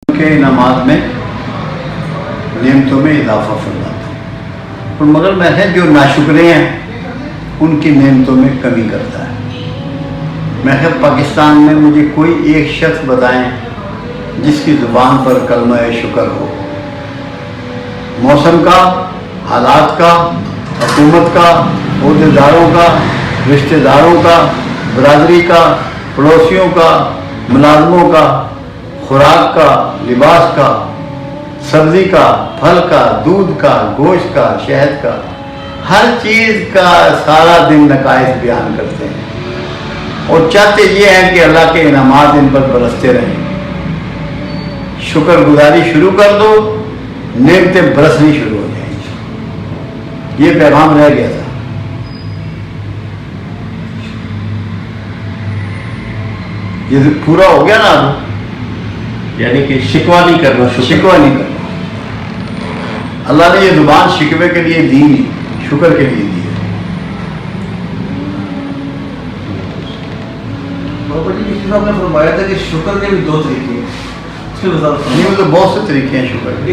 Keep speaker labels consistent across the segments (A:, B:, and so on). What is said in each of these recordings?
A: کے انعامات میں نعمتوں میں اضافہ فرماتا ہے، اور مگر میں ہے جو ناشکرے ہیں ان کی نعمتوں میں کمی کرتا ہے۔ میں ہے پاکستان میں مجھے کوئی ایک شخص بتائیں جس کی زبان پر کلمہ شکر ہو، موسم کا، حالات کا، حکومت کا، عہدیداروں کا، رشتہ داروں کا، برادری کا، پڑوسیوں کا، ملازموں کا، خوراک کا، لباس کا، سبزی کا، پھل کا، دودھ کا، گوشت کا، شہد کا، ہر چیز کا سارا دن نقائص بیان کرتے ہیں اور چاہتے یہ ہیں کہ اللہ کے انعامات ان پر برستے رہیں۔ شکر گزاری شروع کر دو، نعمتیں برسنی شروع ہو جائیں گی۔ یہ پیغام رہ گیا تھا۔ یہ پورا ہو گیا نا اب،
B: یعنی کہ شکوہ نہیں کرنا،
A: شکوہ نہیں کرنا۔ اللہ نے یہ زبان شکوے کے لیے دی نہیں، شکر کے لیے دی ہے۔
C: بابا جی کسی صاحب نے فرمایا تھا کہ شکر کے بھی دو طریقے ہیں، اس کی وضاحت فرمائیں۔
A: نہیں، تو بہت سے طریقے ہیں شکر کے۔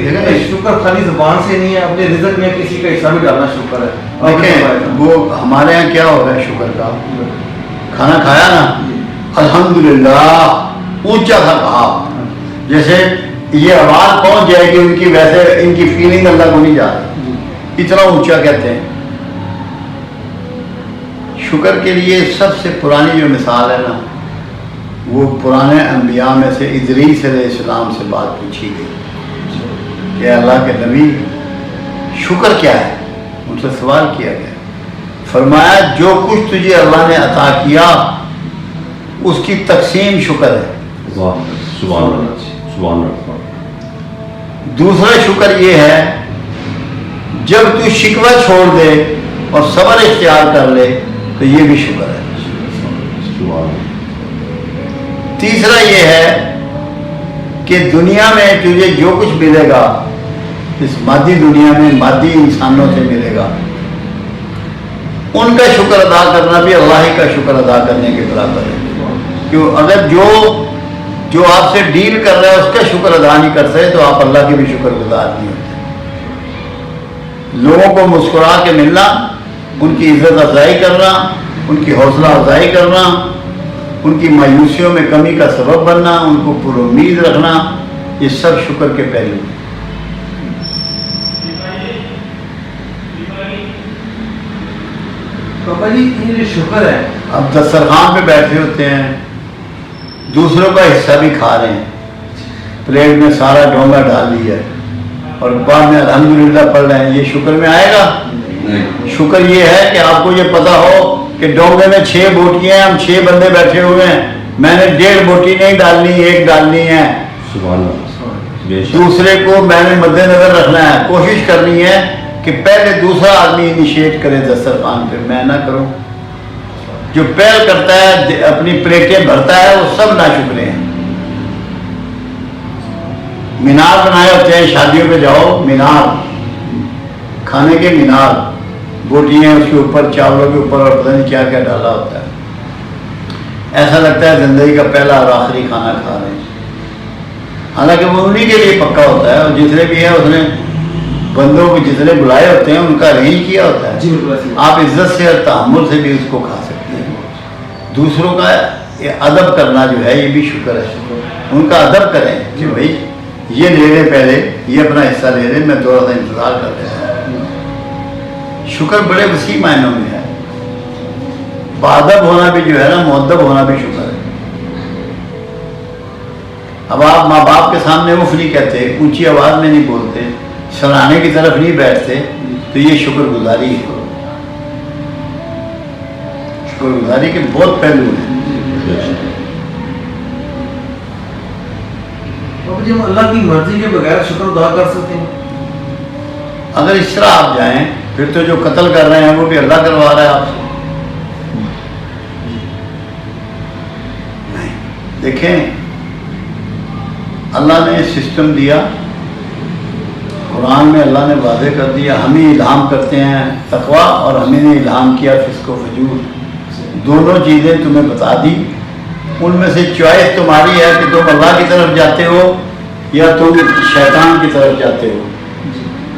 C: شکر خالی زبان سے نہیں ہے، اپنے رزق میں کسی کا حصہ بھی ڈالنا شکر ہے۔ آپ نے فرمایا تھا۔
A: دیکھیں وہ ہمارے ہاں کیا ہو رہا ہے شکر کا، کھانا کھایا نا الحمدللہ اونچا تھا کہا، جیسے یہ آواز پہنچ جائے گی ان کی، ویسے ان کی فیلنگ اللہ کو نہیں جا رہی، اتنا اونچا کہتے ہیں۔ شکر کے لیے سب سے پرانی جو مثال ہے نا، وہ پرانے انبیاء میں سے ادریس علیہ السلام سے بات پوچھی گئی کہ اللہ کے نبی شکر کیا ہے، ان سے سوال کیا گیا، فرمایا جو کچھ تجھے اللہ نے عطا کیا اس کی تقسیم شکر ہے۔
B: سبحان اللہ، سبحان اللہ۔
A: دوسرا شکر یہ ہے جب تو شکوہ چھوڑ دے اور صبر اختیار کر لے تو یہ بھی شکر ہے۔
B: سبحان اللہ۔
A: تیسرا یہ ہے کہ دنیا میں تجھے جو کچھ ملے گا، اس مادی دنیا میں مادی انسانوں سے ملے گا، ان کا شکر ادا کرنا بھی اللہ ہی کا شکر ادا کرنے کے برابر ہے۔ کیوں اگر جو آپ سے ڈیل کر رہا ہے اس کا شکر ادا نہیں کرتے تو آپ اللہ کے بھی شکر گزار نہیں ہوتے۔ لوگوں کو مسکرا کے ملنا، ان کی عزت افزائی کرنا، ان کی حوصلہ افزائی کرنا، ان کی مایوسیوں میں کمی کا سبب بننا، ان کو پر امید رکھنا، یہ سب شکر کے پہلو ہیں۔
C: بابا جی یہ جو شکر ہے،
A: اب دسترخوان پہ بیٹھے ہوتے ہیں، دوسروں کا حصہ بھی کھا رہے ہیں، پلیٹ میں سارا ڈونگا ڈال لیا ہے اور بعد میں الحمدللہ پڑھ رہے ہیں، یہ شکر میں آئے گا؟ شکر یہ ہے کہ آپ کو یہ پتا ہو کہ ڈونگے میں 6 بوٹیاں ہیں، ہم 6 بندے بیٹھے ہوئے ہیں، میں نے 1.5 بوٹی نہیں ڈالنی، 1 ڈالنی ہے۔
B: سبحان اللہ۔ بے شک۔
A: دوسرے کو میں نے مد نظر رکھنا ہے، کوشش کرنی ہے کہ پہلے دوسرا آدمی انیشیٹ کرے دسترخوان پہ، میں نہ کروں۔ جو پہل کرتا ہے اپنی پلیٹیں بھرتا ہے وہ سب ناشکرے ہیں۔ مینار بنائے ہوتے ہیں، شادیوں پہ جاؤ، مینار، کھانے کے مینار، بوٹیاں اس کے اوپر، چاولوں کے اوپر، اور پتہ نہیں کیا کیا ڈالا ہوتا ہے۔ ایسا لگتا ہے زندگی کا پہلا اور آخری کھانا کھا رہے ہیں، حالانکہ وہ انہیں کے لیے پکا ہوتا ہے، اور جتنے بھی ہیں اس نے بندوں کو جتنے بلائے ہوتے ہیں ان کا ارینج کیا ہوتا ہے۔
C: جی بالکل۔
A: آپ عزت سے اور تحمل سے بھی اس کو کھا سکتے ہیں۔ دوسروں کا ادب کرنا جو ہے یہ بھی شکر ہے، ان کا ادب کریں کہ بھائی یہ لے لے، پہلے یہ اپنا حصہ لے لے، میں تھوڑا سا انتظار کر رہا ہوں۔ شکر بڑے وسیع معنوں میں ہے۔ بادب ہونا بھی جو ہے نا، مؤدب ہونا بھی شکر ہے۔ اب آپ ماں باپ کے سامنے اف نہیں کہتے، اونچی آواز میں نہیں بولتے، سرانے کی طرف نہیں بیٹھتے، تو یہ شکر گزاری ہے۔ شکر گزاری کے بہت پہلو ہیں۔
C: بابا جی ہم اللہ کی مرضی کے بغیر شکر ادا کر سکتے ہیں؟
A: اگر اس طرح آپ جائیں پھر تو جو قتل کر رہے ہیں وہ بھی اللہ کروا رہا ہے آپ سے۔ نہیں، دیکھیں اللہ نے سسٹم دیا، قرآن میں اللہ نے واضح کر دیا، ہم ہی الہام کرتے ہیں تقویٰ، اور ہمیں نے الہام کیا فسق و فجور، دونوں چیزیں تمہیں بتا دی، ان میں سے چوائس تمہاری ہے کہ تم اللہ کی طرف جاتے ہو یا تم شیطان کی طرف جاتے ہو.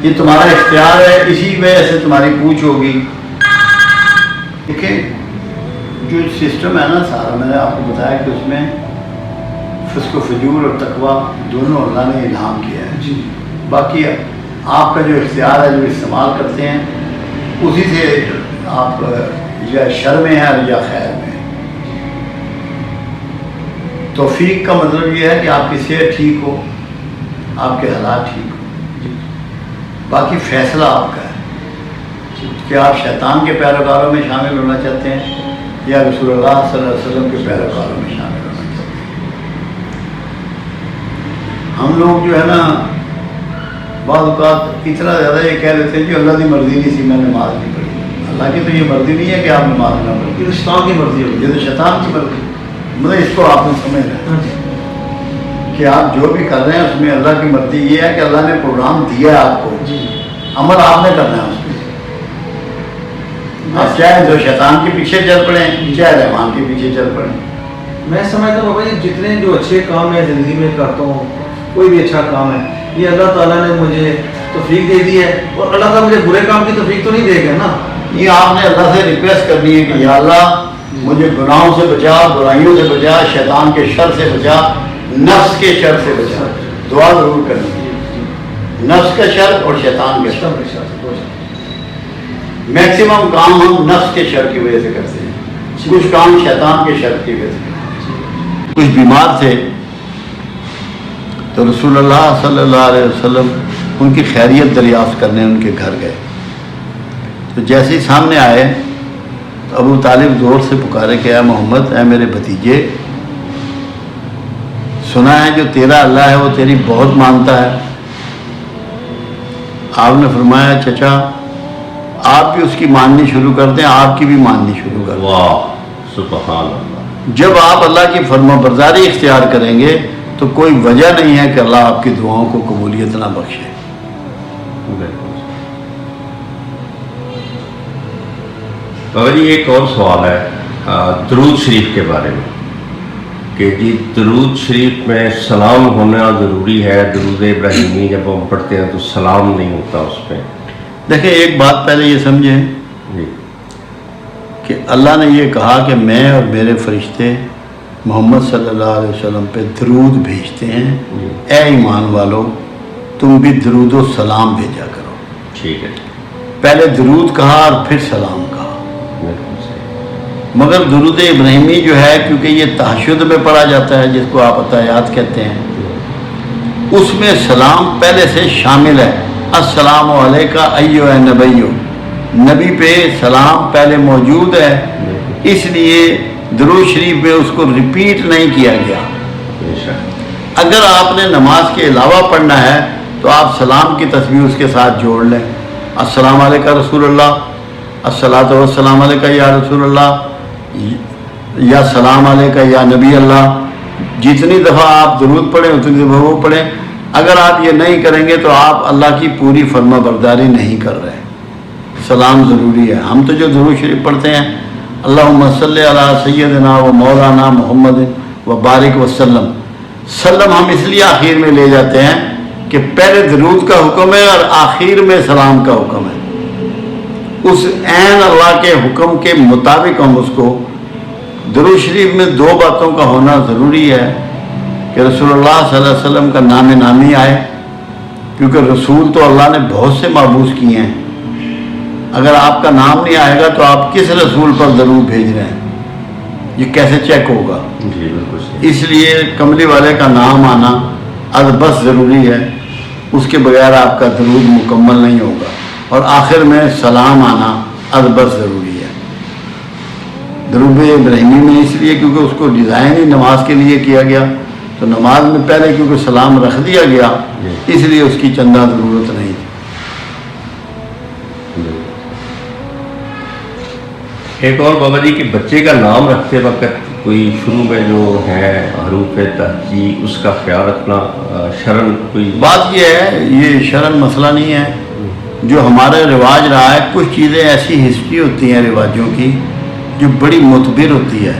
A: یہ تمہارا اختیار ہے, اسی وجہ سے تمہاری پوچھ ہوگی. دیکھیں جو سسٹم ہے نا سارا, میں نے آپ کو بتایا کہ اس میں فسق و فجور اور تقوی دونوں اللہ نے الہام کیا ہے.
C: جی
A: باقی آپ کا جو اختیار ہے جو استعمال کرتے ہیں اسی سے آپ یا شر میں ہیں یا خیر میں. توفیق کا مطلب یہ ہے کہ آپ کی صحت ٹھیک ہو, آپ کے حالات ٹھیک ہو. باقی فیصلہ آپ کا ہے کہ آپ شیطان کے پیروکاروں میں شامل ہونا چاہتے ہیں یا رسول اللہ صلی اللہ علیہ وسلم کے پیروکاروں میں شامل ہونا چاہتے ہیں. ہم لوگ جو ہے نا بعض اوقات اتنا زیادہ یہ کہہ دیتے ہیں کہ اللہ کی مرضی نہیں سی میں نماز نہیں پڑھی. اللہ کی تو یہ مرضی نہیں ہے کہ آپ نماز نہ پڑھیں,
C: یہ تو شیطان کی مرضی ہوگی.
A: یہ تو شیطان کی مرضی. مطلب اس کو آپ نے سمجھنا ہے کہ آپ جو بھی کر رہے ہیں اس میں اللہ کی مرضی یہ ہے کہ اللہ نے پروگرام دیا ہے آپ کو, عمل آپ نے کرنا ہے اس پہ. آپ چاہے جو شیطان کے پیچھے چل پڑیں چاہے رحمان کے پیچھے چل پڑیں.
C: میں سمجھتا ہوں بابا جی جتنے جو اچھے کام میں زندگی میں کرتا ہوں, کوئی بھی اچھا کام ہے, یہ اللہ تعالیٰ نے مجھے توفیق دے دی ہے, اور اللہ تعالیٰ مجھے برے کام کی توفیق تو نہیں دے گا نا.
A: یہ آپ نے اللہ سے ریکویسٹ کرنی ہے کہ یا اللہ مجھے گناہوں سے بچا, برائیوں سے بچا, شیطان کے شر سے بچا, نفس کے شر سے بچا. دعا ضرور کرنی ہے, نفس کا شر اور شیطان کے شر. میکسیمم کام ہم نفس کے شر کی وجہ سے کرتے ہیں, کچھ کام شیطان کے شر کی وجہ سے کرتے ہیں. کچھ بیمار تھے تو رسول اللہ صلی اللہ علیہ وسلم ان کی خیریت دریافت کرنے ان کے گھر گئے. تو جیسے ہی سامنے آئے تو ابو طالب زور سے پکارے کہ اے محمد, اے میرے بھتیجے, سنا ہے جو تیرا اللہ ہے وہ تیری بہت مانتا ہے. آپ نے فرمایا چچا آپ بھی اس کی ماننی شروع کر دیں, آپ کی بھی ماننی شروع کر دیں.
B: واہ سبحان اللہ.
A: جب آپ اللہ کی فرما برداری اختیار کریں گے تو کوئی وجہ نہیں ہے کہ اللہ آپ کی دعاؤں کو قبولیت نہ بخشے.
B: بابا جی ایک اور سوال ہے درود شریف کے بارے میں کہ جی درود شریف میں سلام ہونا ضروری ہے. درود ابراہیمی جب ہم پڑھتے ہیں تو سلام نہیں ہوتا اس پہ.
A: دیکھیں ایک بات پہلے یہ سمجھیں
B: جی
A: کہ اللہ نے یہ کہا کہ میں اور میرے فرشتے محمد صلی اللہ علیہ وسلم پہ درود بھیجتے ہیں. اے ایمان والو تم بھی درود و سلام بھیجا کرو.
B: ٹھیک ہے.
A: پہلے درود کہا اور پھر سلام کہا.
B: بالکل صحیح.
A: مگر درود ابراہیمی جو ہے کیونکہ یہ تہجد میں پڑھا جاتا ہے جس کو آپ عطایات کہتے ہیں, اس میں سلام پہلے سے شامل ہے. السلام علیکہ ایھا النبی, نبی پہ سلام پہلے موجود ہے, اس لیے درود شریف میں اس کو ریپیٹ نہیں کیا گیا. اگر آپ نے نماز کے علاوہ پڑھنا ہے تو آپ سلام کی تسبیح اس کے ساتھ جوڑ لیں. السلام علیکہ رسول اللہ, الصلاۃ والسلام علیکہ یا رسول اللہ, یا سلام علیکہ یا نبی اللہ. جتنی دفعہ آپ درود پڑھیں اتنی دفعہ وہ پڑھیں. اگر آپ یہ نہیں کریں گے تو آپ اللہ کی پوری فرما برداری نہیں کر رہے. سلام ضروری ہے. ہم تو جو درود شریف پڑھتے ہیں اللہم صلی علی سیدنا و مولانا محمد و بارک وسلم, سلم ہم اس لیے آخر میں لے جاتے ہیں کہ پہلے درود کا حکم ہے اور آخر میں سلام کا حکم ہے. اس عین اللہ کے حکم کے مطابق ہم اس کو. درود شریف میں دو باتوں کا ہونا ضروری ہے کہ رسول اللہ صلی اللہ علیہ وسلم کا نام نامی آئے, کیونکہ رسول تو اللہ نے بہت سے معبوس کیے ہیں. اگر آپ کا نام نہیں آئے گا تو آپ کس رسول پر درود بھیج رہے ہیں, یہ کیسے چیک ہوگا؟
B: جی بالکل صحیح.
A: اس لیے کملی والے کا نام آنا از بس ضروری ہے, اس کے بغیر آپ کا درود مکمل نہیں ہوگا. اور آخر میں سلام آنا از بس ضروری ہے. درود ابراہیمی میں اس لیے کیونکہ اس کو ڈیزائن ہی نماز کے لیے کیا گیا, تو نماز میں پہلے کیونکہ سلام رکھ دیا گیا اس لیے اس کی چندہ ضرورت نہیں تھی.
B: ایک اور بابا جی کہ بچے کا نام رکھتے وقت کوئی شروع میں جو ہے حروف تہجی اس کا خیال رکھنا شرن کوئی
A: بات یہ ہے, یہ شرن مسئلہ نہیں ہے. جو ہمارا رواج رہا ہے, کچھ چیزیں ایسی ہسٹری ہوتی ہیں رواجوں کی جو بڑی معتبر ہوتی ہے.